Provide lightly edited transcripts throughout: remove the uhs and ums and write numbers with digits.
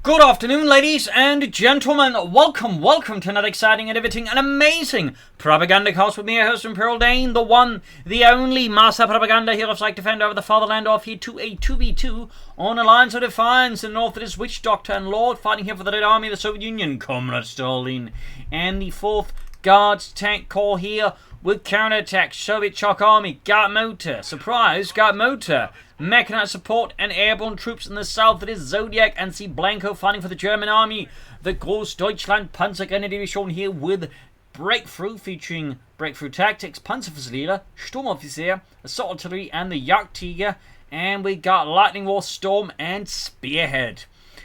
Good afternoon, ladies and gentlemen. Welcome to another exciting and riveting and amazing Propagandacast with me, your host Imperial Dane, the one, the only master propaganda hero of Psych Defender of the Fatherland, off here to a 2v2 on Alliance of Defiance. In the north it is Witchdoctor and Lord fighting here for the Red Army of the Soviet Union, Comrade Stalin, and the 4th Guards Tank Corps here with counterattack, Soviet Shock Army, Guard Motor, surprise, Guard Motor, mechanized support, and airborne troops. In the south it is Zodiak and Cblanco fighting for the German army. The Großdeutschland Panzergrenadier here with Breakthrough, featuring Breakthrough Tactics, Panzerfusilerer, Sturmoffizier, Assault Artillery, and the Jagdtiger. And we got Lightning War, Storm, and Spearhead.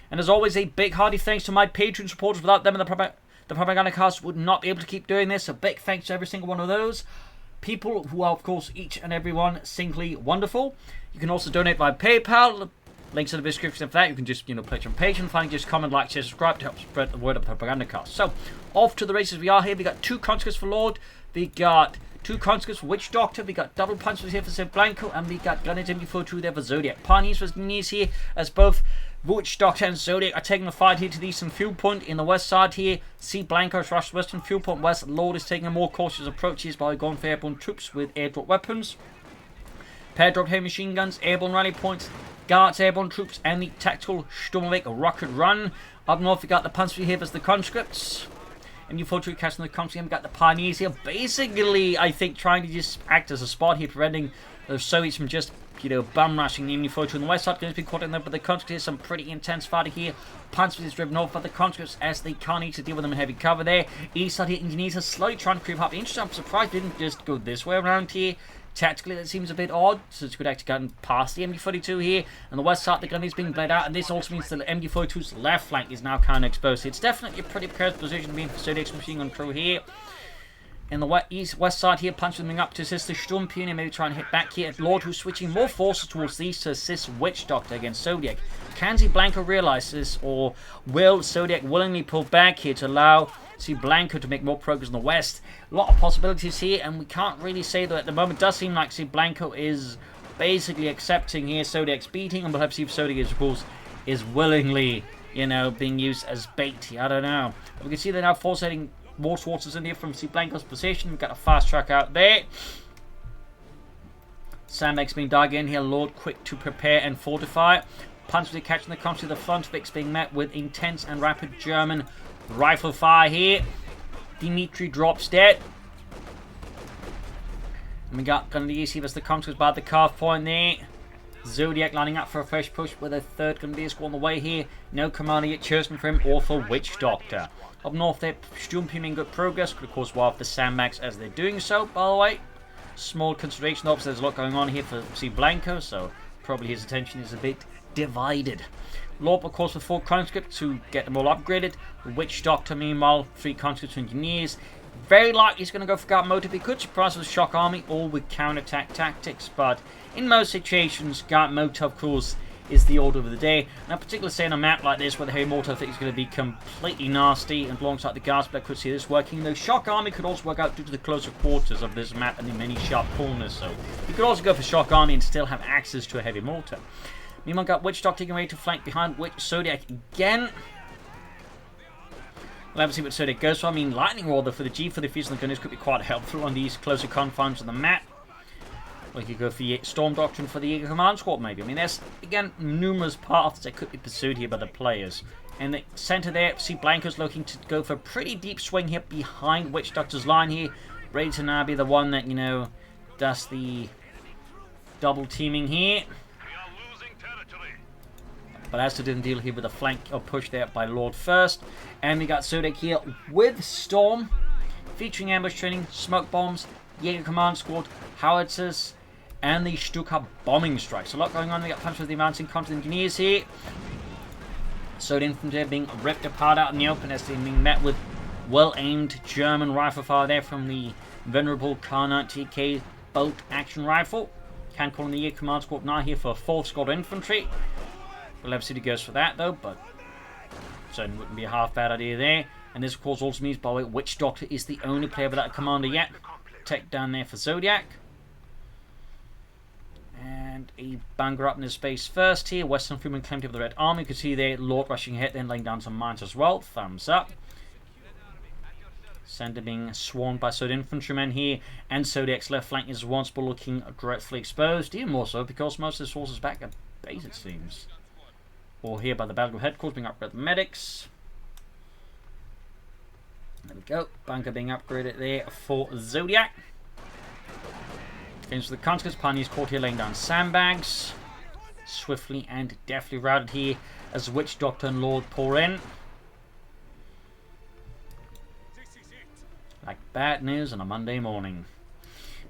And as always, a big hearty thanks to my Patreon supporters. Without them, the Propagandacast would not be able to keep doing this. A big thanks to every single one of those people who are, of course, each and every one singly wonderful. You can also donate via PayPal. Links in the description for that. You can just, pledge on Patreon. Finally, just comment, like, share, subscribe to help spread the word of the Propagandacast. So, off to the races we are here. We got 2 conscripts for Lord. We got 2 conscripts for Witchdoctor. We got double punches here for Cblanco. And we got Gunner MD42 there for Zodiac. Pioneers for knees here as both Witchdoctor and Zodiac are taking the fight here to the eastern fuel point. In the west side here, Cblanco's rushed western fuel point west. Lord is taking a more cautious approach here by going for airborne troops with airdrop weapons. Pair-dropped heavy machine guns, airborne rally points, guards, airborne troops, and the tactical Sturmweg rocket run. Up north, we got the Panzer here as the conscripts. MD42 catching the conscripts. We got the Pioneers here. Basically, I think trying to just act as a spot here, preventing the Soviets from just, bum rushing the MD42 on the west side. Going to be caught in there, but the conscripts here, some pretty intense fighting here. Panzer is driven off by the conscripts as they can't easily deal with them in heavy cover there. East side here, engineers are slowly trying to creep up. Interesting, I'm surprised they didn't just go this way around here. Tactically, that seems a bit odd, since we could actually gotten past the MD42 here. On the west side, the gun is being bled out, and this also means that the MD42's left flank is now kind of exposed. It's definitely a pretty precarious position being for Zodiac's machine gun crew here. In the west side here, Punch moving up to assist the Sturm Pioneer, maybe trying to hit back here at Lord, who's switching more forces towards the east to assist Witchdoctor against Zodiac. Can Cblanco realize this, or will Zodiac willingly pull back here to allow Cblanco to make more progress in the west? A lot of possibilities here, and we can't really say that at the moment. It does seem like Cblanco is basically accepting here Zodiac's beating, and we'll have to see if Zodiac, of course, is willingly, being used as bait here. I don't know. But we can see they're now forcing more forces in here from Cblanco's position. We've got a fast track out there. Sandbags being dug in here. Lord quick to prepare and fortify. Punch really catching the country. The front Vic's being met with intense and rapid German rifle fire here. Dimitri drops dead. And we got Grenadiers here as the country by the carve point there. Zodiac lining up for a fresh push with a 3rd Grenadier squad on the way here. No commander yet chosen for him or for Witchdoctor. Up north there, Sturm in good progress. Could of course wipe the sandbags as they're doing so, by the way. Small consideration, obviously there's a lot going on here for Cblanco, so probably his attention is a bit divided. Lord, of course, with 4 conscripts to get them all upgraded. Witchdoctor, meanwhile, 3 conscripts engineers. Very likely he's going to go for Guard Motor. He could surprise with Shock Army or with counterattack tactics, but in most situations, Guard Motor, of course, is the order of the day. And particularly say on a map like this where the heavy mortar I think is going to be completely nasty, and alongside the guards, but I could see this working. Though Shock Army could also work out due to the closer quarters of this map and the many sharp corners, so you could also go for Shock Army and still have access to a heavy mortar. Meanwhile, got Witchdoctor taking away to flank behind Zodiac again. We'll have to see what Zodiac goes for. I mean, Lightning Roar for the G for the Fusion Gunners could be quite helpful on these closer confines of the map. We could go for the Storm Doctrine for the Eagle Command Squad, maybe. I mean, there's, again, numerous paths that could be pursued here by the players. In the center there, Cblanco's looking to go for a pretty deep swing here behind Witchdoctor's line here. Ready to now be the one that, does the double teaming here. But as to didn't deal here with a flank or push there by Lord first. And we got Zodiac here with Storm, featuring ambush training, smoke bombs, Jaeger Command Squad, howitzers, and the Stuka bombing strikes. A lot going on. We got punch with the advancing constant engineers here. Zodiac infantry being ripped apart out in the open as they're being met with well-aimed German rifle fire there from the venerable Kar-90K bolt action rifle. Can't call in the Jaeger Command Squad now here for 4th Squad Infantry. We'll have to see who goes for that though, but certainly wouldn't be a half bad idea there. And this of course also means, by the way, Witchdoctor is the only player without a commander yet. Take down there for Zodiac. And And a banger up in his space first here. Western Freeman claimed over the Red Army. You can see there, Lord rushing ahead, then laying down some mines as well. Thumbs up. Center being swarmed by Zodiac infantrymen here, and Zodiac's left flank is once more looking dreadfully exposed, even more so because most of his forces back at base, it seems. Or here by the battlefield headquarters being upgraded with medics. There we go. Bunker being upgraded there for Zodiac. Against the conscripts, Pioneers caught here laying down sandbags. Swiftly and deftly routed here as Witchdoctor and Lord pour in. Like bad news on a Monday morning.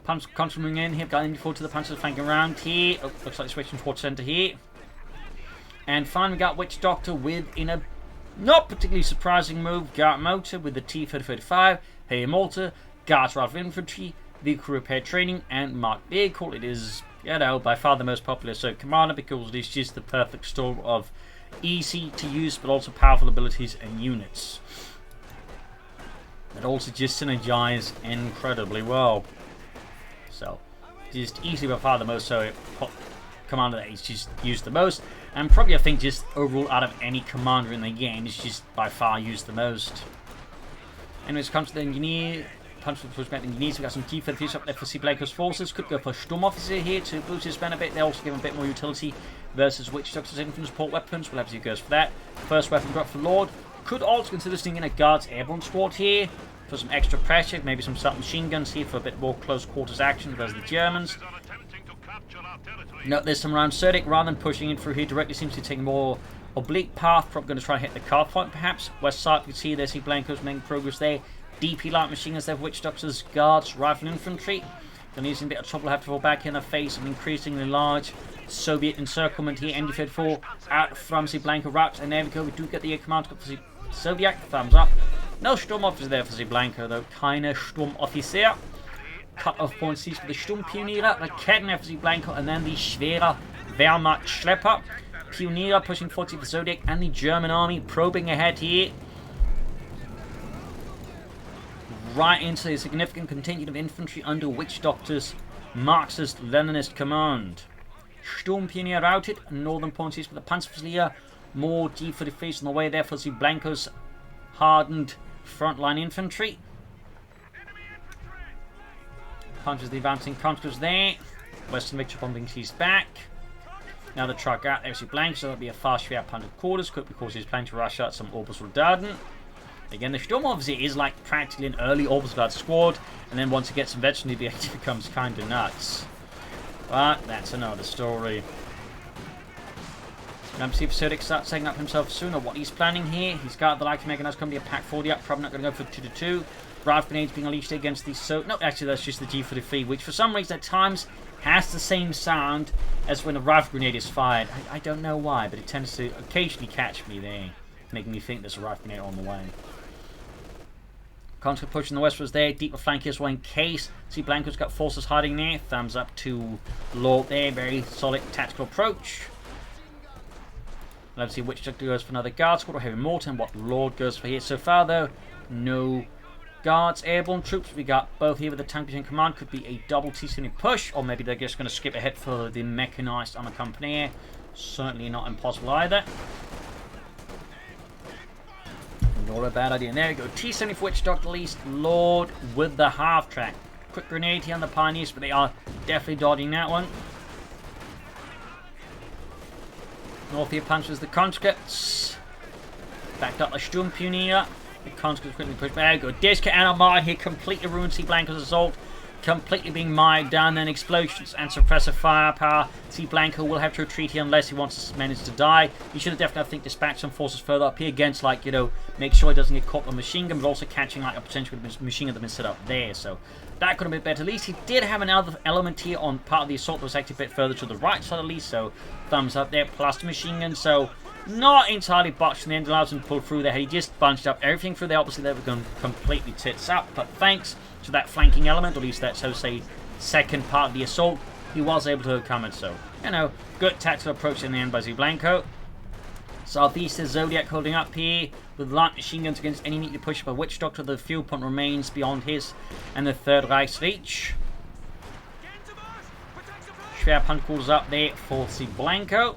Punch moving in here, going forward to the punches flanking around here. Oh, looks like switching towards centre here. And finally we got Witchdoctor with, in a not particularly surprising move, Guard Motor with the T-3035, Heavy Mortar, Guards Rifle Infantry, Vehicle Repair Training, and Marked Vehicle. It is, you know, by far the most popular Zodiac commander because it is just the perfect storm of easy to use but also powerful abilities and units. That also just synergize incredibly well. So, just easily by far the most Zodiac commander that he's just used the most. And probably I think just overall out of any commander in the game, is just by far used the most. Anyways, comes to the engineer. Punch with pushback engineers. We've got some T-30s up there for Cblanco's forces. Could go for Sturm Officer here to boost his men a bit. They also give him a bit more utility versus Witchdoctor's infantry support weapons. We'll have to see who goes for that. First weapon drop for Lord. Could also consider sticking in a Guards Airborne squad here for some extra pressure. Maybe some submachine guns here for a bit more close quarters action versus the Germans. Note there's some around Zodiac. Rather than pushing in through here directly, seems to be taking a more oblique path. Probably going to try and hit the car point perhaps. West side, you can see there's Cblanco's making progress there. DP light machine guns there for Witchdoctor's Guards Rifle Infantry. They're using a bit of trouble, have to fall back in the face of an increasingly large Soviet encirclement here. ND-34 out from Cblanco routes, and there we go. We do get the air command for Zodiac. Thumbs up. No Sturm Officer there for Cblanco though. Keine Sturm Officer. Cut-off points for the Sturmpioniere, the Kettenwerfer for Cblanco, and then the Schwerer Wehrmacht Schlepper. Pionier pushing forward to the Zodiac and the German army probing ahead here. Right into a significant contingent of infantry under Witchdoctor's Marxist-Leninist command. Sturmpionier routed, northern points for the Panzerfusilier. More G-33s on the way there for Cblanco's hardened frontline infantry. Punches the advancing conscripts there. Western victory bombing sees back. Now the truck out there, Cblanco, so that'll be a fast way out punted quarters. Could because he's planning to rush out some Obersoldaten. Again, the Sturm Officer is like practically an early Obersoldat squad, and then once it gets eventually the active becomes kind of nuts. But that's another story. Let's see if Zodiac starts setting up himself sooner. What he's planning here, he's got the like mechanized company a pack 40 up, probably not going to go for 2-2. Rifle grenades being unleashed against the no, actually that's just the G-33, which for some reason at times has the same sound as when a rifle grenade is fired. I don't know why, but it tends to occasionally catch me there, making me think there's a rifle grenade on the way. Conscript pushing the westwards there, deeper flank as well in case. Cblanco's got forces hiding there. Thumbs up to Lord there, very solid tactical approach. Let's see which Witchdoctor goes for another Guard squad or Heavy Mortar and what Lord goes for here. So far though, no Guards, Airborne Troops. We got both here with the tank in command. Could be a double T-70 push, or maybe they're just going to skip ahead for the mechanized armor company here. Certainly not impossible either. Not a bad idea. And there we go. T-70 for Witchdoctor least. Lord with the half track. Quick grenade here on the Pioneers, but they are definitely dodging that one. North here punches the conscripts. Backed up the Sturmpionier. The conscripts quickly push back. There we go. Disca and Armada here completely ruined Cblanco's assault. Completely being mired down, then explosions and suppressive firepower. Cblanco will have to retreat here unless he wants his men to die. He should have definitely, I think, dispatched some forces further up here against, like, you know, make sure he doesn't get caught by machine gun, but also catching, like, a potential machine gun that has been set up there. So that could have been better. At least he did have another element here on part of the assault that was actually a bit further to the right side at least. So thumbs up there, plus the machine gun. So not entirely botched in the end, allows him to pull through there. He just bunched up everything through there. Obviously, they were going completely tits up, but thanks to that flanking element, or at least that's how to say second part of the assault, he was able to overcome it. So, you know, good tactical approach in the end by Cblanco. Southeast is Zodiac holding up here with light machine guns against any need to push by Witchdoctor. The fuel point remains beyond his and the Third Reich's reach. Schwer Punch calls up there for Cblanco.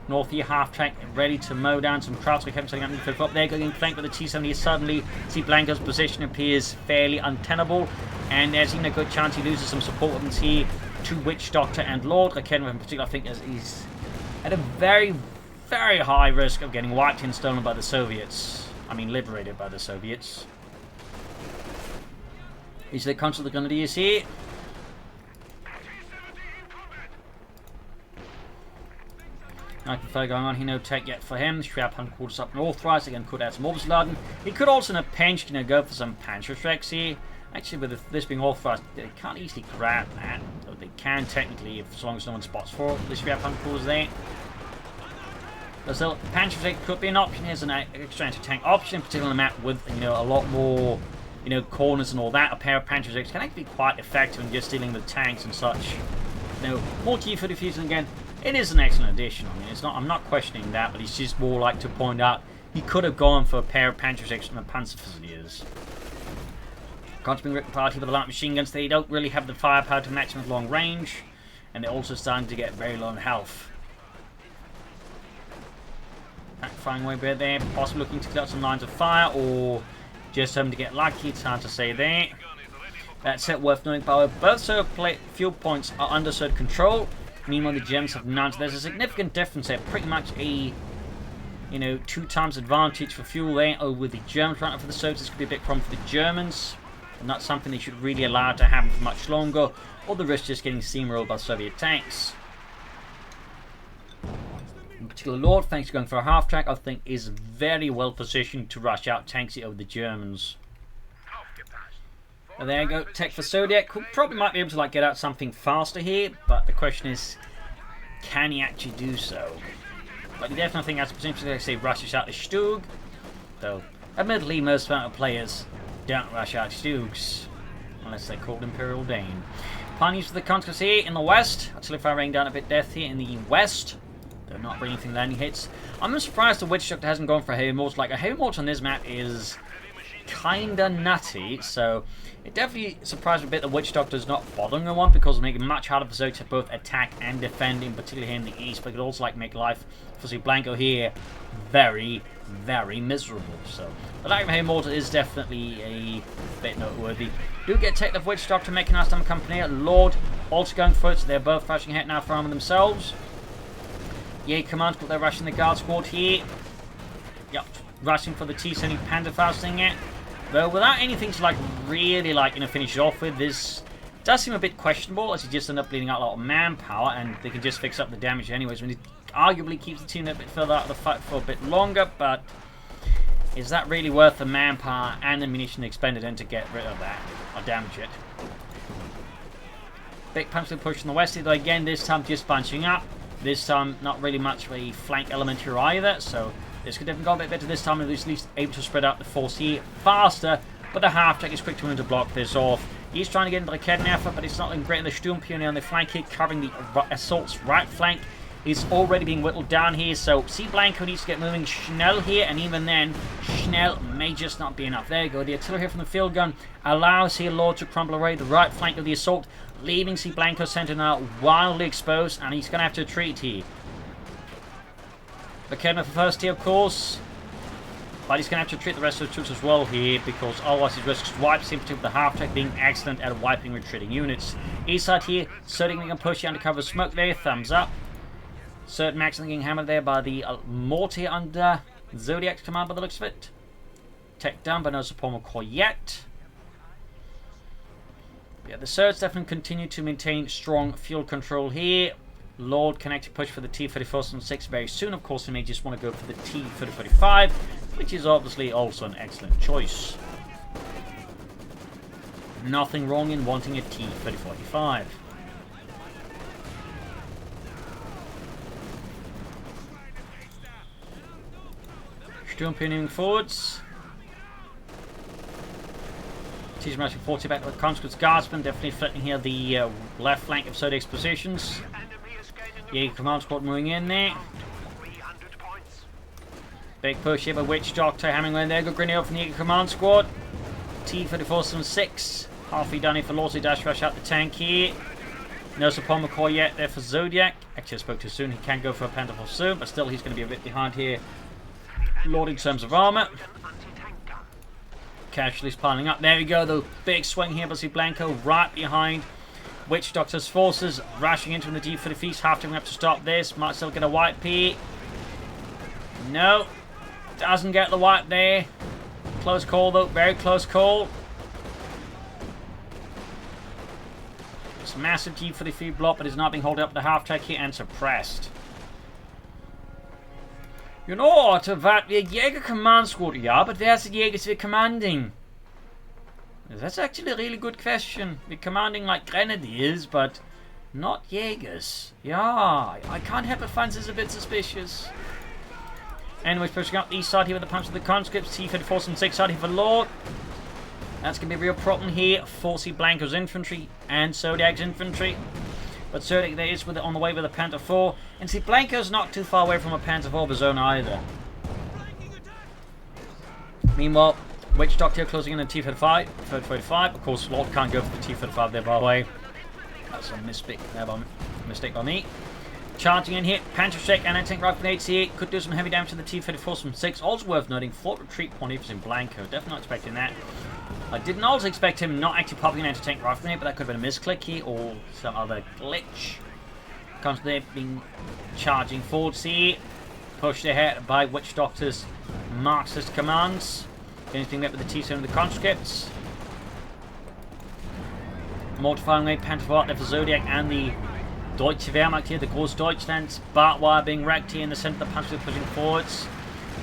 North here, half track, ready to mow down some crowds. We kept setting up there, going flank with the T-70. Suddenly, Cblanco's position appears fairly untenable, and there's even a good chance he loses some support weapons here to Witchdoctor and Lord. Rakenov in particular, I think, is at a very, very high risk of getting wiped and stolen by the Soviets. I mean, liberated by the Soviets. These are the constant grenadiers here. Nothing further going on here, no tech yet for him. Schwerpunkt quarters up and authorized. Again, could add some Obersladen. He could also in a pinch, go for some Panzerschrecks here. Actually, with this being authorized, they can't easily grab that. Though they can technically, as long as no one spots for the Schwerpunkt quarters there. But still, Panzerschreck could be an option. Here's an extra anti-tank option, particularly on a map with a lot more corners and all that. A pair of Panzerschrecks can actually be quite effective in just dealing with tanks and such. More T-34s, and again, it is an excellent addition. I mean, it's not. I'm not questioning that, but it's just more like to point out he could have gone for a pair of Panzerschrecks and a Panzerfusiliers. Can't be written party with the light machine guns. They don't really have the firepower to match them at long range, and they're also starting to get very low in health. Firing way back there, possibly looking to clear out some lines of fire, or just hoping to get lucky. It's hard to say there. That's it. Worth noting, however, both fuel points are under Soviet control. Meanwhile, the Germans have none. So there's a significant difference there. Pretty much a, 2 times advantage for fuel there over the Germans. Right now for the Soviets, this could be a big problem for the Germans. And not something they should really allow to happen for much longer, or the risk just getting steamrolled by Soviet tanks. In particular, Lord, thanks to going for a half track, I think is very well positioned to rush out tanks over the Germans. And there you go, tech for Zodiak, who probably might be able to get out something faster here, but the question is, can he actually do so? But he definitely has potential to say rushes out the Stug, though admittedly most players don't rush out Stugs, unless they're called Imperial Dane. Pioneers for the Conquest here in the west. Artillery fire raining down a bit death here in the west. They're not really anything landing hits. I'm surprised the Witchdoctor hasn't gone for a heavy mortar. Like, a heavy mortar on this map is kinda nutty, so it definitely surprised me a bit that Witchdoctor's not bothering on one, because it'll make it much harder for Zodiac to both attack and defend, in particular here in the east, but it could also make life for Cblanco here very, very miserable. So the lack of heavy mortar is definitely a bit noteworthy. Do get tech of Witchdoctor making our stomach company. Lord also going for it, so they're both rushing ahead now for arming themselves. Yeah, command squad, they're rushing the guard squad here. Yep, rushing for the T-70 Panzerfaust thing yet. Though without anything to really finish it off with, this does seem a bit questionable, as he just end up bleeding out a lot of manpower, and they can just fix up the damage anyways. When it arguably keeps the team a bit further out of the fight for a bit longer, but is that really worth the manpower and ammunition expended in to get rid of that or damage it? Big punch push in the west, though again this time just bunching up. This time not really much of a flank element here either, so this could definitely go a bit better this time, at least able to spread out the force here faster, but the half-track is quick to win to block this off. He's trying to get into the Raketenwerfer, but it's not looking great in the Sturmpionier on the flank here, covering the assault's right flank. He's already being whittled down here, so Cblanco needs to get moving Schnell here, and even then, Schnell may just not be enough. There you go, the artillery here from the field gun allows here Lord to crumble away the right flank of the assault, leaving Cblanco center now wildly exposed, and he's going to have to retreat here. Raketenwerfer first here, of course, but he's going to have to retreat the rest of the troops as well here, because otherwise he risks wipes, in particular with the half-track being excellent at wiping retreating units. East side here, Zodiak can push under cover of smoke there, thumbs up. Certain Max getting hammered there by the mortar under Zodiac's command by the looks of it. Tech done, but no support core yet. Yeah, the Surds definitely continue to maintain strong fuel control here. Lord can actually push for the T-34-6 very soon. Of course, he may just want to go for the T-3045, which is obviously also an excellent choice. Nothing wrong in wanting a T-3045. Sturmpioning forwards. Teaser matching 40 back with Conscript's Guardsmen, definitely threatening here the left flank of Zodiac's positions. Yeah, command squad moving in there. Big push here by Witchdoctor, hammering away there. Good grenade from the command squad. T-34-6. Halfway done here for Lawsy dash rush out the tank here. No support McCoy yet there for Zodiak. Actually, I spoke too soon. He can go for a Panther Force soon, but still he's going to be a bit behind here. Lord in terms of armor. Casualties piling up. There we go. The big swing here by Cblanco right behind Witchdoctor's forces. Rushing into the deep for the feast. Have to have to stop this. Might still get a wipe here. No. Doesn't get the wipe there. Close call though. Very close call. It's a massive G for the feed block, but is not being held up the half track here and suppressed. You know, that the Jäger command squad, yeah, but where's the Jägers we're commanding? That's actually a really good question. We're commanding like grenadiers, but not Jägers. Yeah, I can't help but find this a bit suspicious. Anyways, pushing up the east side here with the punch of the conscripts. T-34 and 6 side here for Lord. That's going to be a real problem here for Cblanco's infantry and Zodiac's infantry. But Zodiac there is with it on the way with a Panther 4. And Cblanco's not too far away from a Panther 4 of his own either. Meanwhile, Witchdoctor closing in on T-35. 35. Of course, Lord can't go for the T-35 there, by the way. That's a mistake by me. Charging in here, Panther Shake and anti-tank rifle grenades here. Could do some heavy damage to the T-34 from 6. Also worth noting, fort retreat point for Cblanco. Definitely not expecting that. I didn't also expect him not actually popping an anti-tank rifle grenade, but that could have been a misclick here or some other glitch. Comes there, being charging forwards here. Pushed ahead by Witchdoctor's Marxist commands. Anything met with the T-7 of the conscripts. Mortifying away Panther 4 there for Zodiac and the Deutsche Wehrmacht here, the Großdeutschland. Barbed wire being wrecked here in the centre of the Panzer pushing forwards.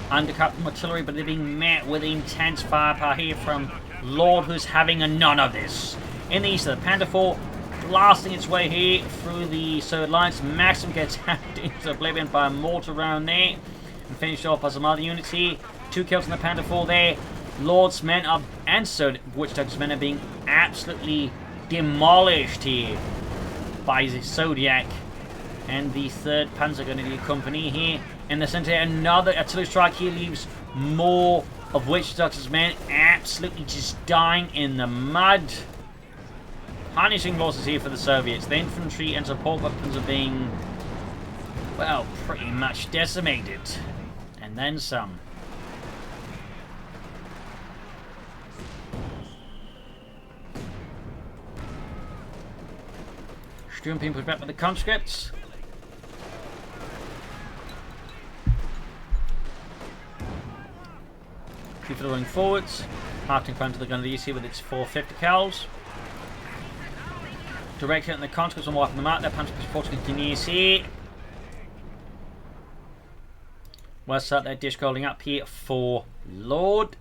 Undercut from artillery, but they're being met with intense firepower here from Lord, who's having none of this. In the east, the Panther 4 blasting its way here through the third lines. Maxim gets hacked into oblivion by a mortar round there and finished off by some other units here. 2 kills on the Panther 4 there. Lord's men are, and so Witchdoctor's men are being absolutely demolished here by the Zodiac and the 3rd Panzer Grenadier Company here. In the center, another artillery strike here leaves more of Witchdoctor's men absolutely just dying in the mud. Punishing losses here for the Soviets. The infantry and support weapons are being, well, pretty much decimated. And then some. Sturm being pushed back by the conscripts. People running forwards. Marching front to the Grenadiers here with its 450 cals. Direction and the conscripts are wiping them out. Their punch support continues here. West side, their dish rolling up here for Lord.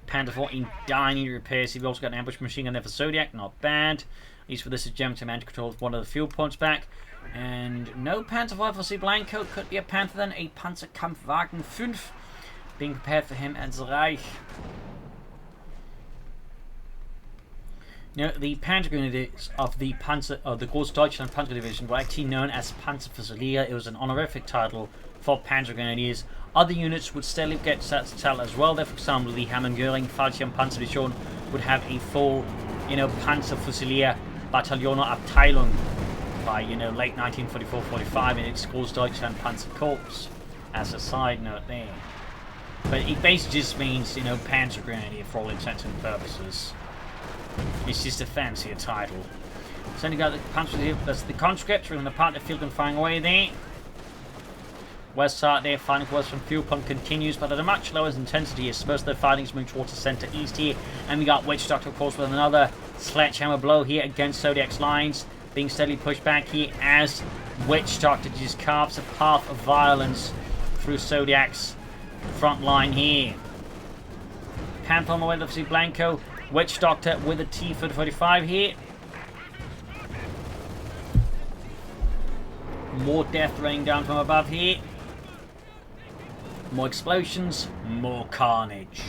Panther 4 in dying repairs. We've also got an ambush machine gun there for Zodiac. Not bad. At least for this is German to man control one of the fuel points back. And no Panther 5 for Cblanco. Could be a Panther then. A Panzerkampfwagen 5. Being prepared for him as Reich. Now, the Panzer Grenadiers of the Großdeutschland Panzer Division were actually known as Panzerfusilier. It was an honorific title for Panzer Grenadiers. Other units would still get that title as well. There, for example, the Hermann-Göring Fallschirmpanzerdivision would have a full, Panzerfusilier Bataillon or Abteilung by, late 1944-45 in its Großdeutschland Panzer Corps. As a side note there. But it basically just means, Panzer Grenadier for all intents and purposes. It's just a fancier title. So then you got the Panzer, that's the conscripts, we're in the part of the field and firing away there. West side there, fighting towards from fuel pump continues, but at a much lower intensity as most of the fighting is moving towards the centre east here. And we got Witchdoctor, of course, with another sledgehammer blow here against Zodiac's lines, being steadily pushed back here as Witchdoctor just carves a path of violence through Zodiac's front line here. Panther on the way to Cblanco. Witchdoctor with a T-45 here. More death raining down from above here. More explosions, more carnage.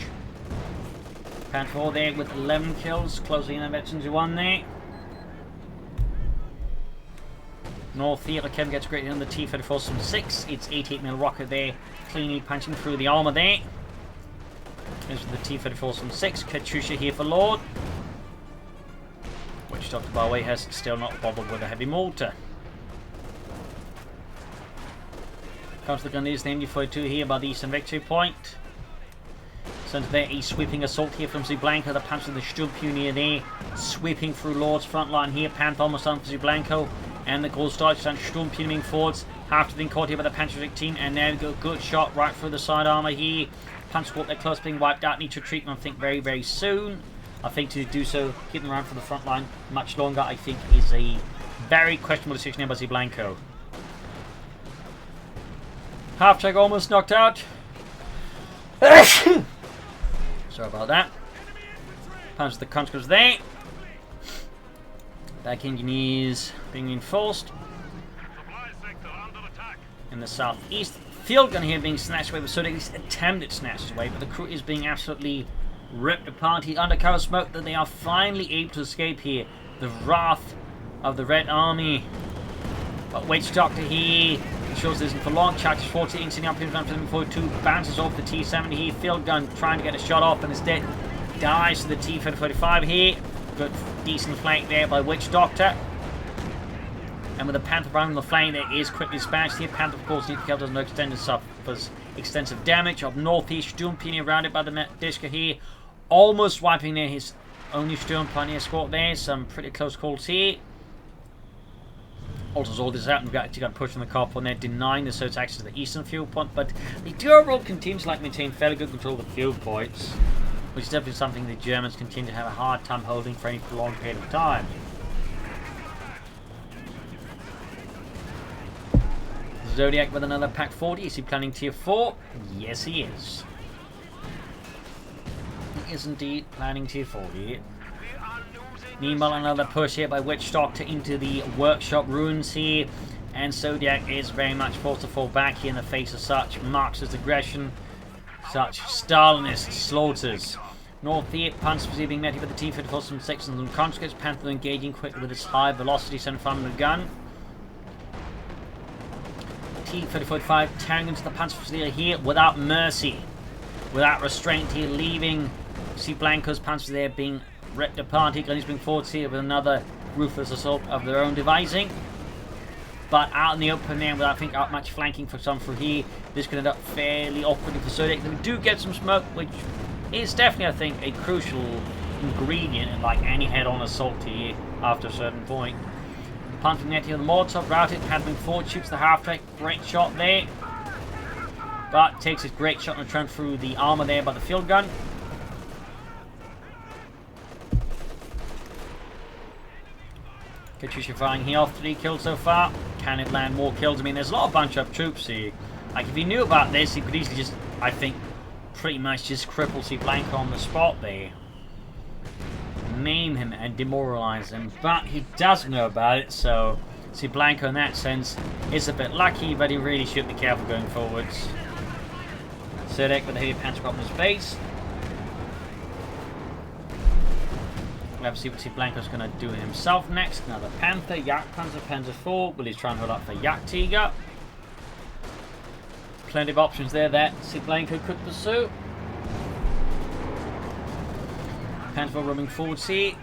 Panther there with 11 kills, closing in on veterans who won there. North here, Kevin gets a great hit on the T-34 from 6. It's 88mm rocket there, cleanly punching through the armour there. There's the T-34 from 6. Katyusha here for Lord. Witchdoctor, by the way, has still not bothered with a heavy mortar. Comes the Grenadiers, the MD-42 here by the eastern victory point. Sent there a sweeping assault here from Cblanco. The punch of the Sturmpioneer there, sweeping through Lord's front line here. Panther almost on for Cblanco. And the Großdeutsch and Sturmpioneer moving forwards. After being caught here by the Panzerdivision team. And now we got a good shot right through the side armour here. Punch squad, they're close to being wiped out. Need to retreat them, I think, very, very soon. I think to do so, keep them around for the front line much longer, I think, is a very questionable decision here by Cblanco. Half-track almost knocked out. Sorry about that. Punch the conscripts there. Back engineers being reinforced. In the southeast, field gun here being snatched away, but so at least attempted snatched away, but the crew is being absolutely ripped apart here. Undercover smoke that they are finally able to escape here. The wrath of the Red Army. But Witchdoctor here ensures this isn't for long. Charges 40, incendiary opportunity from 42, bounces off the T-70 here. Field gun trying to get a shot off and instead dies to the T-45 here. Good, decent flank there by Witchdoctor. And with the Panther running the flank, there is quickly dispatched here. Panther, of course, needs to kill, doesn't know suffers extensive damage. Up northeast, Sturmpioneer surrounded by the Disca here. Almost wiping there his only Sturmpioneer escort there. Some pretty close calls here. Alters all this out, and we've actually got pushed on the car on there, denying the Zodiac access to the eastern fuel point. But the overall continues to maintain fairly good control of the fuel points, which is definitely something the Germans continue to have a hard time holding for any prolonged period of time. Zodiac with another Pack 40. Is he planning Tier 4? Yes, he is. He is indeed planning Tier 40. Meanwhile, another push here by Witchdoctor into the workshop ruins here. And Zodiac is very much forced to fall back here in the face of such Marxist aggression, such Stalinist slaughters. North here, Panzer being met here with the T-54 from 6 and conscripts. Panther engaging quickly with its high velocity 700 gun. T-35 tearing into the Panzer here without mercy, without restraint here, leaving Cblanco's Panzer there being ripped apart. He's being forward here with another ruthless assault of their own devising. But out in the open there, without, I think, out much flanking for some through here, this could end up fairly awkwardly for Zodiac. We do get some smoke, which is definitely, I think, a crucial ingredient in like any head-on assault here after a certain point. Punching net here, the Molotov routed, handling forward, shoots the half-track, great shot there. But takes a great shot on the trend through the armor there by the field gun. Katyusha firing here off 3 kills so far. Can it land more kills? I mean, there's a lot of bunch-up troops here. Like, if he knew about this, he could easily just, I think, pretty much just cripple Cblanco on the spot there. Maim him and demoralize him. But he does know about it, so Cblanco in that sense is a bit lucky, but he really should be careful going forwards. Zodiac with a heavy panzer up in his base. We'll have to see what Cblanco's going to do himself next. Another Panther, Yak Panzer, Panzer 4. Will he try and hold up for Yak Tiger? Plenty of options there that Cblanco could pursue. Panther roaming forward here.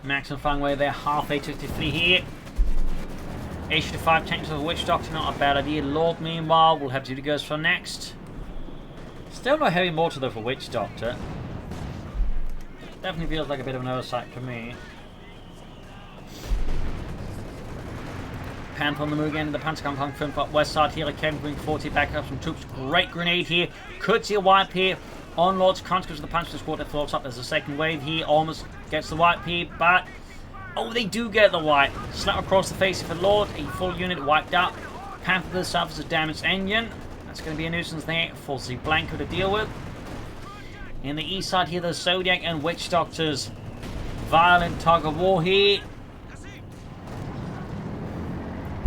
Maximum firing away there, half A53 here. A55 tanks of Witchdoctor, not a bad idea. Lord, meanwhile, we'll have to do the goes for next. Still no heavy mortar though for Witchdoctor. Definitely feels like a bit of an oversight to me. Panther on the move again. The Panther coming from up west side here. Again, bring 40 back up some troops. Great grenade here. Could see a wipe here on Lord's conscripts of the Panther squad that floats up. There's a second wave here. Almost gets the wipe here, but oh, they do get the wipe. Slap across the face of the Lord. A full unit wiped up. Panther suffers a damaged engine. That's going to be a nuisance there for Cblanco to deal with. In the east side here, there's Zodiac and Witchdoctor's violent tug of war here.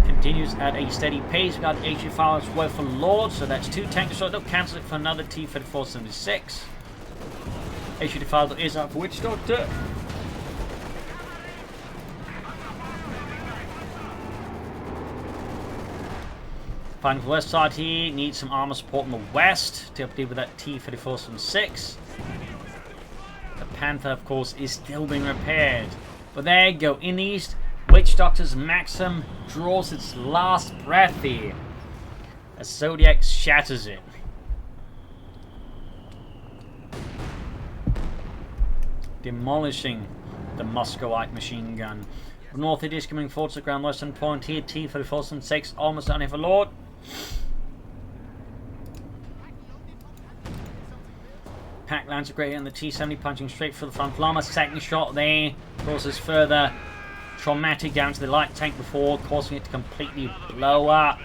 Continues at a steady pace. We've got HE5 as well for Lord, so that's 2 tanks. So they'll cancel it for another T-3476. HE5 is up for Witchdoctor. Finding the west side here, needs some armor support on the west to deal with that T-3476. The Panther, of course, is still being repaired. But there you go. In the east, Witchdoctor's Maxim draws its last breath here as Zodiac shatters it. Demolishing the Muscovite machine gun. North it is coming forward to the ground western point here. T-34 and 6 almost done here for Lord. Pack lands a great on the T-70 punching straight for the front. Llama's second shot there causes further traumatic damage to the light tank before causing it to completely blow up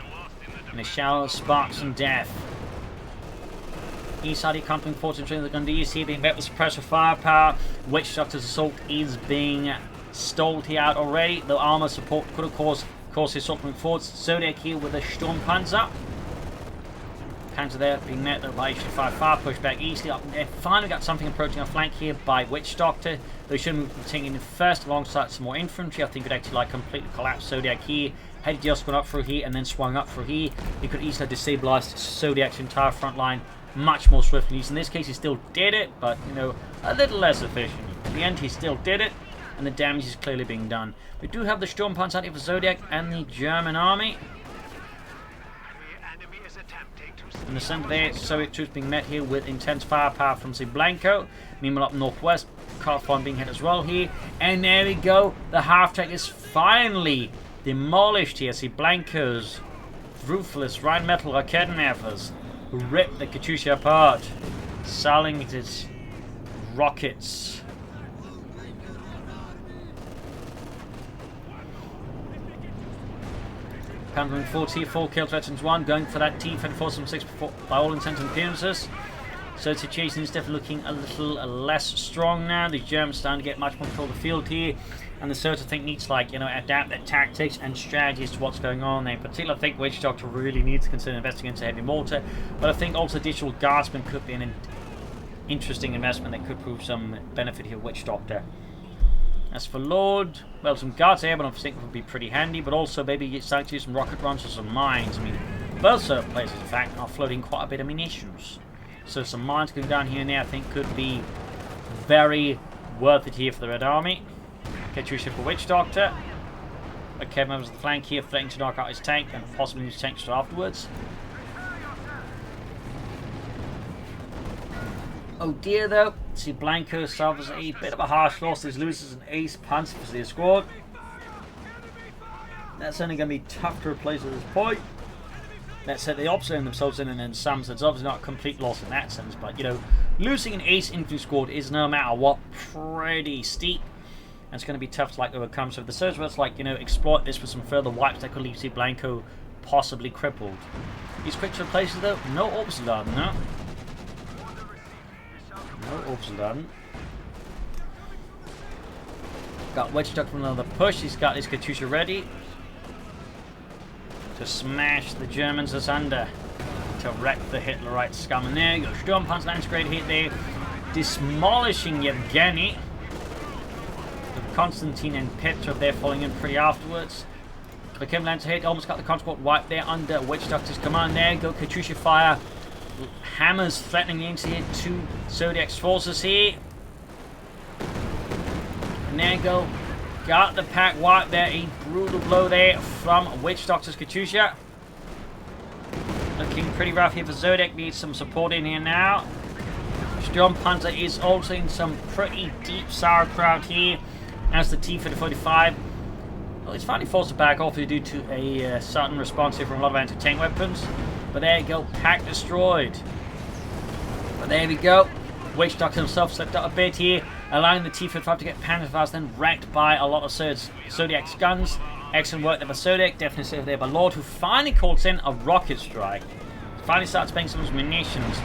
in a shower of sparks and death. East side coming forward to the gun. Do you see being met with suppressor firepower? Witchdoctor's assault is being stalled here out already. The armor support could of course his assault moving forward. Zodiac here with a Sturmpanzer. Panzer there being met by HG5 fire push back easily up there. Finally got something approaching our flank here by Witchdoctor. They should move the thing in first alongside some more infantry. I think it actually like completely collapsed Zodiac here. Had he just gone up through here and then swung up through here, he could easily destabilize Zodiac's entire front line much more swiftly. In this case he still did it, but you know, a little less efficient. In the end he still did it, and the damage is clearly being done. We do have the Sturmpanzer out here for Zodiac and the German army. In the center there, Soviet troops being met here with intense firepower from Cblanco. Meanwhile up northwest, Carthon being hit as well here. And there we go, the half-track is finally demolished here. Cblanco's ruthless Rheinmetall Raketenwerfers who ripped the Katyusha apart, selling its rockets. Panthering 40, 4 kill threats 1, going for that T-34 by all intents and purposes. So the situation is definitely looking a little less strong now. The Germans starting to get much more control of the field here, and the Surge I think needs to, like, you know, adapt their tactics and strategies to what's going on there. In particular, I think Witchdoctor really needs to consider investing into heavy mortar, but I think also additional guardsmen could be an interesting investment that could prove some benefit here, Witchdoctor. As for Lord, well, some guards airborne I think would be pretty handy, but also maybe starting to use some rocket launchers or some mines. I mean, both sort of places, in fact, are floating quite a bit of munitions. So some mines going down here and there I think could be very worth it here for the Red Army. Katyusha for Witchdoctor. Okay, members of the flank here threatening to knock out his tank and possibly use tanks straight afterwards. Oh dear though, Cblanco suffers a bit of a harsh loss. He loses an ace punch for the squad. That's only going to be tough to replace at this point. That said, they opposite themselves in some sense. Obviously not a complete loss in that sense, but you know, losing an ace infantry squad is no matter what pretty steep. And it's going to be tough to like overcome. So if the Surge was like, you know, exploit this with some further wipes that could leave Cblanco possibly crippled. He's quick to replace it though. No orbs done, no. No orbs done. Got Witchdoctor for another push. He's got his Katyusha ready to smash the Germans asunder, to wreck the Hitlerite scum. And there you go. Sturmpanzer lands great hit there, demolishing Yevgeny. Konstantin and Petrov there falling in pretty afterwards. Kim lands a hit, almost got the transport wiped there under Witchdoctor's command. There go Katyusha fire. Hammers threatening the into two Zodiac's forces here. And there you go. Got the pack wiped there. A brutal blow there from Witchdoctor's Katyusha. Looking pretty rough here for Zodiac. Needs some support in here now. Sturmpanzer is also in some pretty deep sauerkraut here. As the T-45, well, it's finally forced to back off due to a sudden response here from a lot of anti-tank weapons. But there you go, pack destroyed. But there we go. Witchdoctor himself slipped out a bit here, allowing the T-55 to get panzerized, then wrecked by a lot of Zodiac's guns. Excellent work there by Zodiac, definitely saved there by Lord, who finally calls in a rocket strike. Finally starts spending some of his munitions.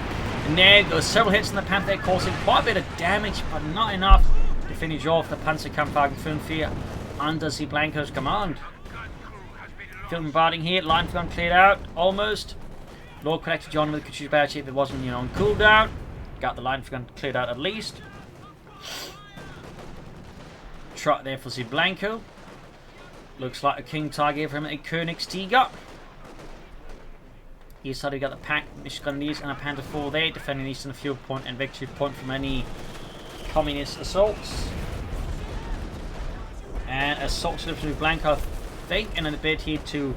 And there goes several hits on the Panther, causing quite a bit of damage, but not enough to finish off the Panzerkampfwagen 5 under Cblanco's command. Field bombarding here, line for gun cleared out, almost. Lord collected John with the Katyusha battery if it wasn't, you know, on cooldown. Got the line for gun cleared out at least. Trot there for Cblanco. Looks like a king target for him, a Königstiger. East side we got the pack, Michigan and a Panther 4 there, defending east on the field point and victory point from any communist assaults. And assaults to Cblanco, I think, in a bid here to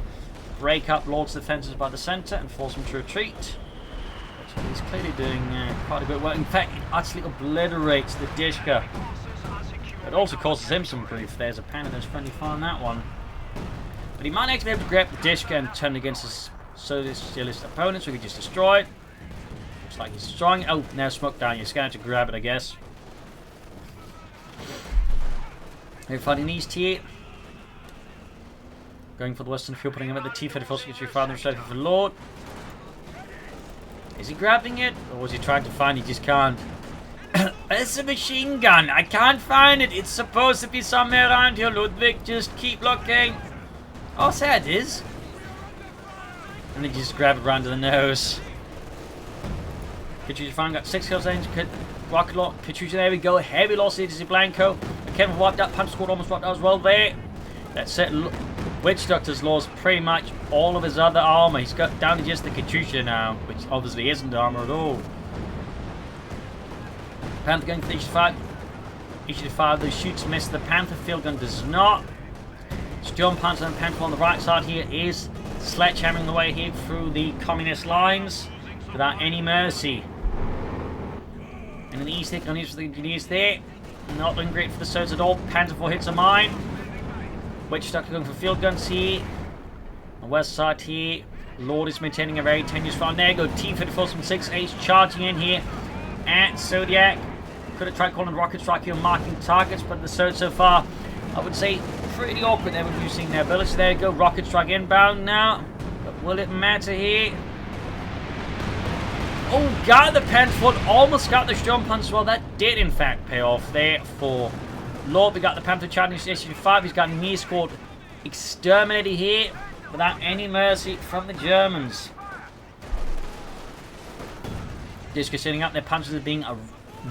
break up Lord's defences by the centre and force him to retreat. But he's clearly doing quite a bit of work. In fact, he utterly obliterates the Dishka. It also causes him some grief. There's a panic that's friendly fire on that one. But he might actually be able to grab the Dishka and turn against his socialist opponent, so he can just destroy it. Looks like he's destroying it. Oh, now smoke down. You're going to grab it, I guess. They're fighting east here. Going for the western field, putting him at the T-34 secretary father for the Lord. Is he grabbing it? Or was he trying to find it? He just can't. It's a machine gun. I can't find it. It's supposed to be somewhere around here, Ludwig. Just keep looking. Oh, so it is. And then you just grab it round to the nose. Kachucha finally got 6 kills in. Rocket lock. Kachucha, there we go. Heavy loss here to Cblanco. Kevin wiped out. Punch squad almost wiped out as well there. That's it. Witchdoctor's lost pretty much all of his other armor. He's got down to just the Kachucha now, which obviously isn't armor at all. Panther going for the HT5. HT5, those shoots miss. The Panther field gun does not. Storm Panther and Panther on the right side here is sledgehammering the way here through the communist lines without any mercy. And in the east, on each of the engineers there. Not doing great for the Surge at all. Panther 4 hits a mine. Witchdoctor going for field guns here. On the west side here. Lord is maintaining a very tenuous front. There you go. T-34 from 6H charging in here at Zodiak. Could have tried calling rocket strike here, marking targets, but the Surge so far, I would say, pretty awkward. They're reducing their ability. There you go. Rocket strike inbound now. But will it matter here? Oh, got the Panther, almost got the Storm Punch as well. That did, in fact, pay off there for Lord. We got the Panther charging SU-5. He's got near squad exterminated here without any mercy from the Germans. Disco sitting up. Their punches are being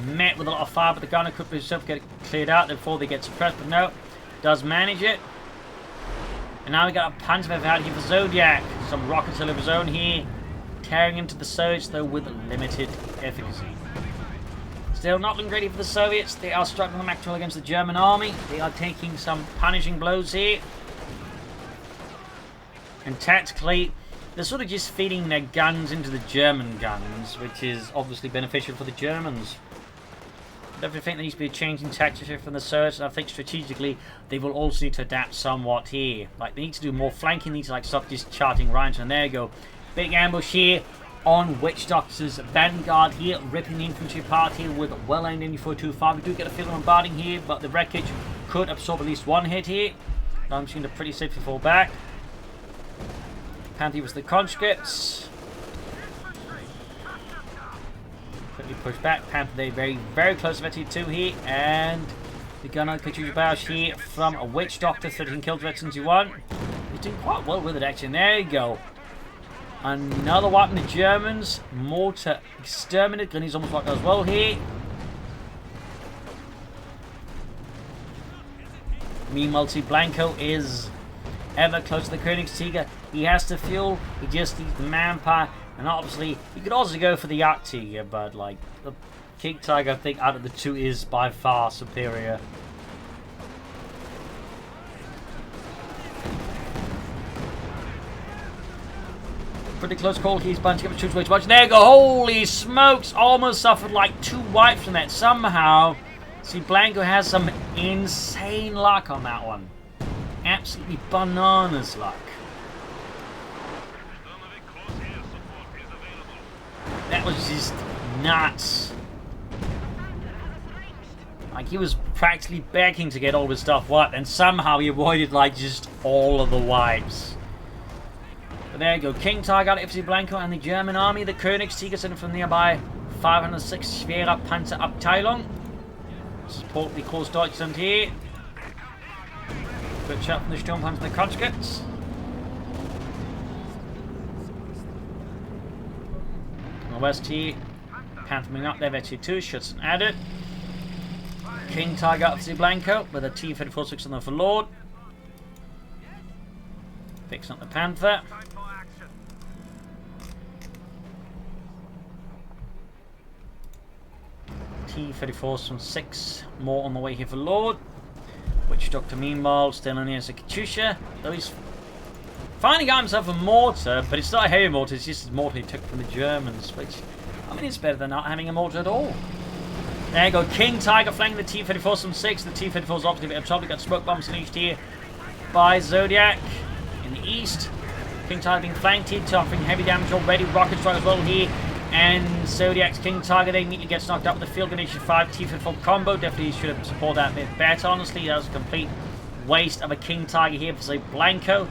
met with a lot of fire, but the gunner could himself get it cleared out before they get suppressed. But no, does manage it. And now we got a punch out here for Zodiak. Some rockets all over his own here. Tearing into the Surge, though, with limited efficacy. Still not looking great for the Soviets. They are struggling actually against the German army. They are taking some punishing blows here. And tactically, they're sort of just feeding their guns into the German guns, which is obviously beneficial for the Germans. I definitely think there needs to be a change in tactics here from the Surge, and I think strategically they will also need to adapt somewhat here. Like, they need to do more flanking, they need to like stop just charging right, and there you go. Big ambush here on Witchdoctor's vanguard here, ripping the infantry apart here with well-aimed MU-425. We do get a feeling of bombarding here, but the wreckage could absorb at least one hit here. I'm just going to pretty safely fall back. Panther was the conscripts. Quickly push back. Panther they very, very close to T2 here, and the gunner Kachucha Bausch here from a Witchdoctor, 13 kills, veterans you won. He's doing quite well with it actually, and there you go. Another wipe in the Germans. Mortar exterminated. Grenadiers almost wiped out as well here. Meanwhile, Cblanco is ever close to the Königstiger. He has to fuel. He just needs the manpower. And obviously, he could also go for the Jagdtiger, but like the King Tiger, I think out of the two is by far superior. Pretty close call. He's bunching up the troops way too much. There you go. Holy smokes. Almost suffered like 2 wipes from that. Somehow, Cblanco has some insane luck on that one. Absolutely bananas luck. That was just nuts. Like, he was practically begging to get all his stuff wiped, and somehow he avoided like just all of the wipes. But there you go, King Tiger out of Cblanco and the German army. The Königstiger sent from nearby 506 Schwerer Panzerabteilung. Support the Corps Deutschland here. Good shot from the Sturmpanzer and the conscripts. On the west here, Panther moving up there, T2, shots added. King Tiger out of Cblanco with a T-34-6 on the Lord. Fixing up the Panther. T-34s from 6. More on the way here for Lord. Witchdoctor, meanwhile, still in here as a Katyusha. Though he's finally got himself a mortar, but it's not a heavy mortar, it's just his mortar he took from the Germans, which, I mean, it's better than not having a mortar at all. There you go, King Tiger flanking the T-34s from 6. The T-34s obviously a bit of trouble. Got smoke bombs unleashed here by Zodiak in the east. King Tiger being flanked here, offering heavy damage already. Rocket strike as well here. And Zodiac's King Tiger then immediately gets knocked out with the field gun H5 T-34 combo. Definitely should have supported that a bit better, honestly. That was a complete waste of a King Tiger here for Cblanco.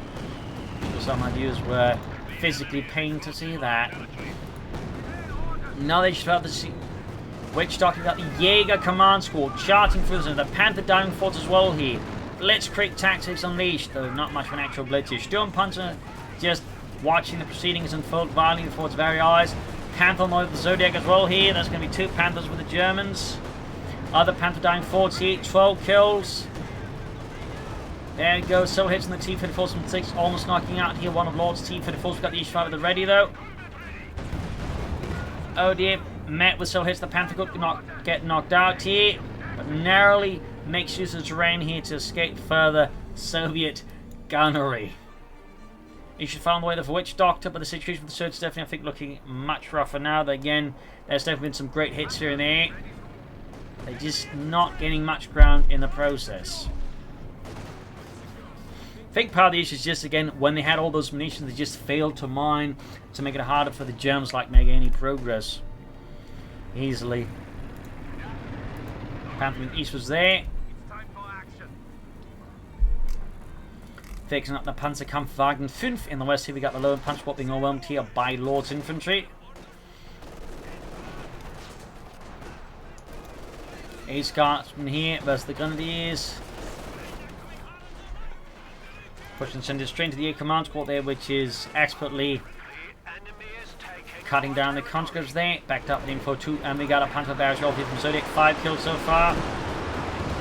Some ideas were physically pained to see that. Now they should have the Witchdoctor got the Jaeger command squad charting through the Panther diving force as well here. Blitzkrieg tactics unleashed, though not much of an actual blitz here. Sturmpanzer just watching the proceedings unfold violently before its very eyes. Panther with the Zodiac as well here. That's going to be 2 Panthers with the Germans. Other Panther dying forwards here. 12 kills. There you go. Still hits on the T-34s from 6. Almost knocking out here one of Lord's T-34s. We've got the H5 at the ready though. Oh dear. Met with still hits. The Panther could not get knocked out here. But narrowly makes use of the terrain here to escape further Soviet gunnery. You should find the way for Witchdoctor, but the situation with the Surge is definitely, I think, looking much rougher now. But again, there's definitely been some great hits here and there. They're just not getting much ground in the process. I think part of the issue is just, again, when they had all those munitions, they just failed to mine to make it harder for the Germans to make any progress easily. Panther East was there. Fixing up the Panzerkampfwagen 5 in the west here. We got the low punch spot being overwhelmed here by Lord's infantry. Ace Guardsman here versus the Grenadiers. Pushing Cinder straight into the air command squad there, which is expertly cutting down the conscripts there. Backed up with info 2, and we got a Panther barrage off here from Zodiac. 5 kills so far.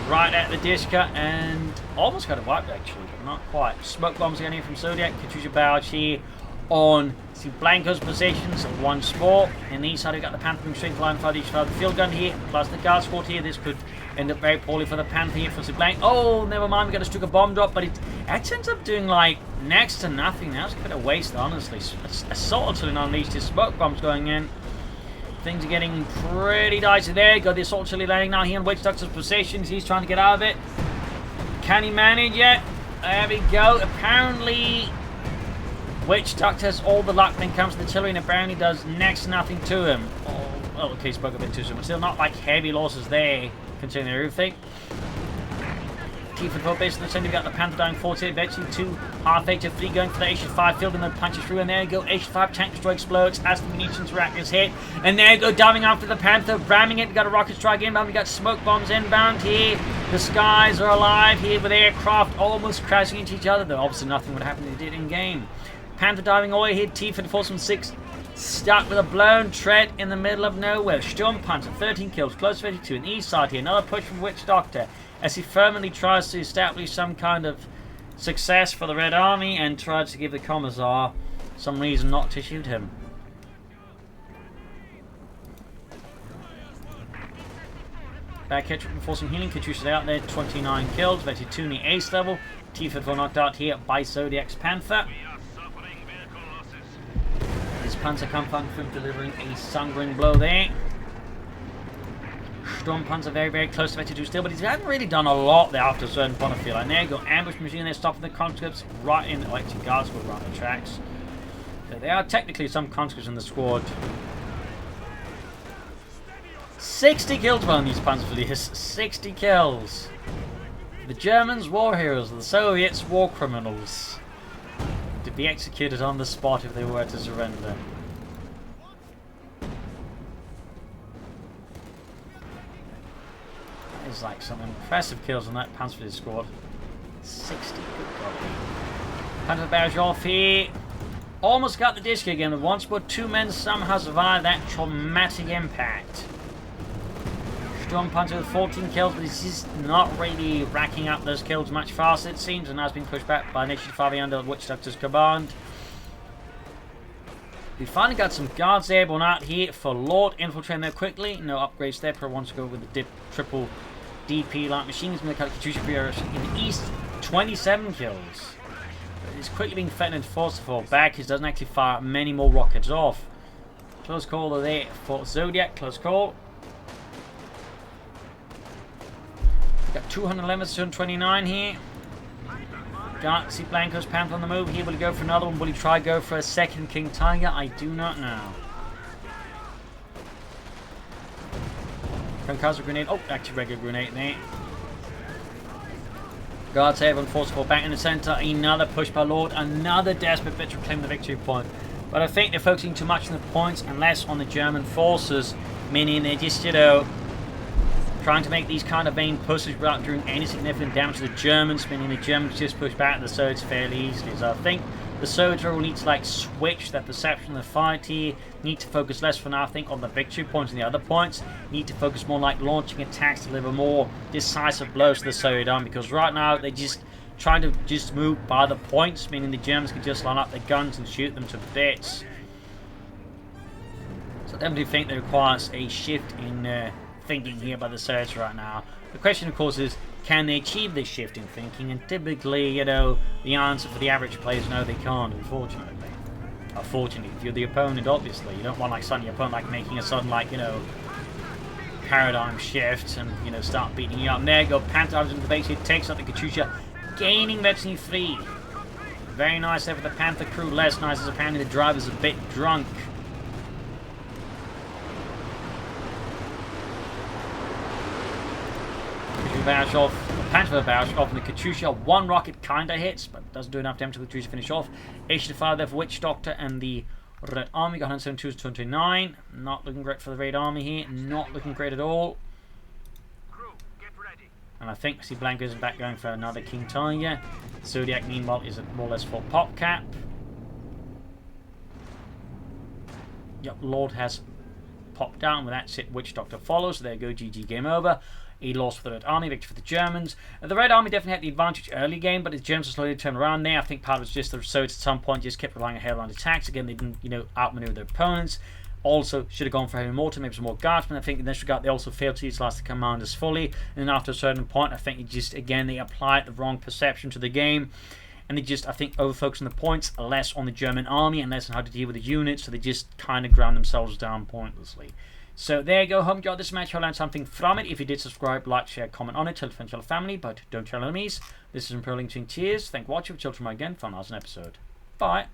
Right at the Dishka, and almost got it wiped actually, but not quite. Smoke bombs again here from Zodiac. Katyusha barrage here on Cblanco's positions once more. In the east side, we got the Panther being straight line for each side. The field gun here, plus the guard squad here. This could end up very poorly for the Panther here for Cblanco. Oh, never mind, we got a Stuka bomb drop, but it actually ends up doing like next to nothing. That was a bit of waste, honestly. Assault artillery unleashed, his smoke bombs going in. Things are getting pretty dicey there. Got the assault artillery landing now here in Witchdoctor's positions. He's trying to get out of it. Can he manage yet? There we go. Apparently, Witchdoctor has all the luck when it comes to the artillery, and apparently does next to nothing to him. Oh, okay, spoke a bit too soon, but still not like heavy losses there, considering everything. T-34 base in the center, we got the Panther dying 40, eventually 2 half HF3 going for the H5 field, and then punches through, and there you go, H5 tank destroy explodes as the munitions rack is hit, and there you go, diving after the Panther, ramming it. We got a rocket strike inbound, we got smoke bombs inbound here. The skies are alive here with aircraft almost crashing into each other, though obviously nothing would happen if they did in game. Panther diving away here, T-34 from 6, stuck with a blown tread in the middle of nowhere. Sturmpanzer, 13 kills, close to 52 in the east side here, another push from Witchdoctor, as he firmly tries to establish some kind of success for the Red Army and tries to give the Commissar some reason not to shoot him. Back catch up before some healing. Katyusha's out there, 29 kills, 22 in the ace level. T-34 knocked out here by Zodiac's Panther. This Panzerkampfwagen delivering a sungering blow there. Sturmpanzer very, very close to 22 still, but he hasn't really done a lot there after a certain point of view. And there you go, ambush machine there, stopping the conscripts right in, oh, actually guards squad right on the tracks. So there are technically some conscripts in the squad. 60 kills on these Panzerfleets, 60 kills. The Germans, war heroes, the Soviets, war criminals. To be executed on the spot if they were to surrender. There's like some impressive kills on that Panzerfleet squad. 60, good God. Panther barrage off here. Almost got the disc again, but once but 2 men somehow survived that traumatic impact. Sturmpanzer with 14 kills, but he's just not really racking up those kills much faster, it seems, and now has been pushed back by Initiative 5 under Witchdoctor's command. We finally got some guards airborne out here for Lord. Infiltrating there quickly. No upgrades there. Probably wants to go with the triple DP light machines. Katyusha in the east. 27 kills. It's quickly being threatened and forced to fall back. He doesn't actually fire many more rockets off. Close call there for Zodiak. Close call. Got 211, 229 here. Got Cblanco's Panther on the move. Here will he go for another one? Will he try to go for a second King Tiger? I do not know. Concussive grenade. Oh, actually regular grenade there. Guards everyone forceful back in the center. Another push by Lord. Another desperate bit to claim the victory point. But I think they're focusing too much on the points and less on the German forces. Meaning they're just, you know, trying to make these kind of vain pushes without doing any significant damage to the Germans, meaning the Germans just push back the Sods fairly easily. So I think the Sods will need to like switch their perception of the fight here, need to focus less for now I think on the victory points and the other points, need to focus more like launching attacks to deliver more decisive blows to the Soviet army, because right now they just trying to just move by the points, meaning the Germans can just line up their guns and shoot them to bits. So I definitely think that requires a shift in thinking here by the Soviets right now. The question of course is, can they achieve this shift in thinking? And typically, you know, the answer for the average player is no, they can't, unfortunately. Unfortunately, if you're the opponent, obviously, you don't want like suddenly your opponent like making a sudden like, you know, paradigm shift and, you know, start beating you up. And there you go, Panther into the base here, takes out the Katyusha, gaining Medicine 3. Very nice there for the Panther crew, less nice as apparently the driver's a bit drunk. Panther Barrage off, and the Katyusha, one rocket kinda hits, but doesn't do enough damage to the Katyusha finish off. Issue fire there for Witchdoctor and the Red Army, got 172 to 29. Not looking great for the Red Army here, not looking great at all. Crew, get ready. And I think Cblanco is back going for another King Tiger. Zodiac meanwhile is at more or less full pop cap. Yep, Lord has popped down, with that it Witchdoctor follows, so there you go, GG, game over. He lost for the Red Army, victory for the Germans. The Red Army definitely had the advantage early game, but the Germans are slowly turning around there. I think part of it was just the Soviets at some point just kept relying on headline attacks. Again, they didn't, you know, outmaneuver their opponents. Also, should have gone for heavy mortar, maybe some more guardsmen. I think in this regard, they also failed to utilize the commanders fully. And then after a certain point, I think it just, again, they applied the wrong perception to the game. And they just, I think, over-focused on the points, less on the German army, and less on how to deal with the units. So they just kind of ground themselves down pointlessly. So there you go, hope you enjoyed this match. I learned something from it. If you did, subscribe, like, share, comment on it. Tell friends, tell family, but don't tell enemies. This is Imperial Cheers. Thank you for watching. We'll see you tomorrow again for another episode. Bye.